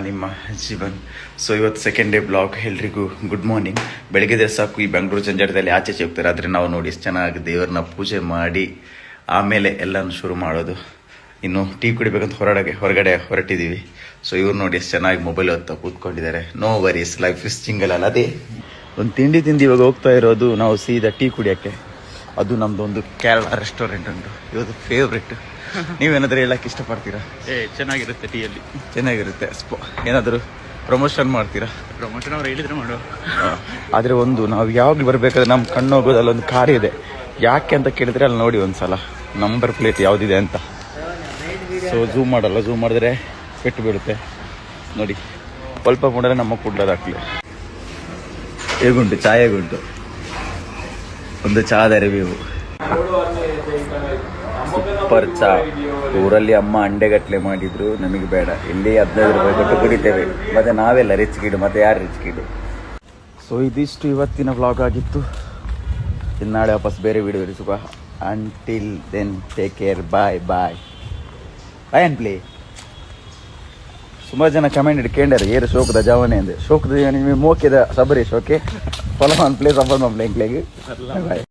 ನಿಮ್ಮ ಜೀವನ್. ಸೊ ಇವತ್ತು second day blog. ಎಲ್ರಿಗೂ ಗುಡ್ ಮಾರ್ನಿಂಗ್. ಬೆಳಗ್ಗೆ ಸಾಕು ಈ ಬೆಂಗಳೂರು ಜಂಜಾಟದಲ್ಲಿ ಆಚೆ ಹೋಗ್ತಾರೆ, ಆದರೆ ನಾವು ನೋಡಿ ಎಷ್ಟು ಚೆನ್ನಾಗಿ ದೇವ್ರನ್ನ ಪೂಜೆ ಮಾಡಿ ಆಮೇಲೆ ಎಲ್ಲನೂ ಶುರು ಮಾಡೋದು. ಇನ್ನು ಟೀ ಕುಡಿಬೇಕಂತ ಹೊರಗಡೆ ಹೊರಟಿದ್ದೀವಿ. ಸೊ ಇವ್ರು ನೋಡಿ ಎಷ್ಟು ಚೆನ್ನಾಗಿ ಮೊಬೈಲ್ ಹೊತ್ತ ಕೂತ್ಕೊಂಡಿದ್ದಾರೆ. No worries, life is single ಅಲ್ಲ. ಅದೇ ಒಂದು ತಿಂಡಿ ಇವಾಗ ಹೋಗ್ತಾ ಇರೋದು ನಾವು ಸೀದಾ ಟೀ ಕುಡಿಯೋಕ್ಕೆ. ಅದು ನಮ್ದೊಂದು ಕೇರಳ ರೆಸ್ಟೋರೆಂಟ್ ಉಂಟು, ಇವತ್ತು ಫೇವ್ರೆಟ್. ನೀವೇನಾದರೂ ಹೇಳಕ್ಕೆ ಇಷ್ಟಪಡ್ತೀರಾ? ಚೆನ್ನಾಗಿರುತ್ತೆ ಟೀಯಲ್ಲಿ, ಚೆನ್ನಾಗಿರುತ್ತೆ. ಏನಾದರೂ ಪ್ರಮೋಷನ್ ಮಾಡ್ತೀರಾ? ಪ್ರಮೋಷನ್ ಅವ್ರು ಹೇಳಿದ್ರೆ ಮಾಡುವ. ಆದರೆ ಒಂದು ನಾವು ಯಾವಾಗಲೂ ಬರಬೇಕಾದ್ರೆ ನಮ್ಮ ಕಣ್ಣು ಹೋಗೋದು ಅಲ್ಲೊಂದು ಕಾರ್ ಇದೆ. ಯಾಕೆ ಅಂತ ಕೇಳಿದ್ರೆ ಅಲ್ಲಿ ನೋಡಿ ಒಂದ್ಸಲ ನಂಬರ್ ಪ್ಲೇಟ್ ಯಾವುದಿದೆ ಅಂತ. ಸೊ ಝೂಮ್ ಮಾಡಲ್ಲ, ಝೂಮ್ ಮಾಡಿದ್ರೆ ಪೆಟ್ಟು ಬೀಳುತ್ತೆ ನೋಡಿ. ಸ್ವಲ್ಪ ಮಾಡಿದ್ರೆ ನಮ್ಮ ಕುಡ್ಲದಾಗ್ಲಿ. ಹೇಗುಂಟು ಚಾಯ್, ಹೇಗುಂಟು ಒಂದು ಚಾದ ರಿವ್ಯೂ. ಸೂಪರ್ ಚಾ. ಊರಲ್ಲಿ ಅಮ್ಮ ಅಂಡೆಗಟ್ಟಲೆ ಮಾಡಿದ್ರು, ನಮಗೆ ಬೇಡ, ಇಲ್ಲಿ 15 ರೂಪಾಯಿ ಕೊಟ್ಟು ಕುಡಿತೇವೆ. ಮತ್ತೆ ನಾವೆಲ್ಲ ರಿಚ್ ಕಿಡು, ಮತ್ತೆ ಯಾರು ರಿಚ್ ಕಿಡು. ಸೊ ಇದಿಷ್ಟು ಇವತ್ತಿನ ವ್ಲಾಗ್ ಆಗಿತ್ತು. ಇನ್ನು ನಾಳೆ ವಾಪಸ್ ಬೇರೆ ವಿಡಿಯೋ ಇರಿಸುವ. Until then take care, bye bye bye and play. ಸುಮಾರು ಜನ ಕಮೆಂಟ್ ಇಟ್ಕೊಂಡಾರೆ ಏರು ಶೋಕದ ಜವನೆ ಅಂದೆ. ಶೋಕದ ಜವನೆ ನಿಮಗೆ ಮೋಕೆದ ಸಬರಿ ಶೋಕೆ ಫಲ ಪ್ಲೇ ಸಫರ್ ಪ್ಲೇಂಗ್ ಬಾಯ್.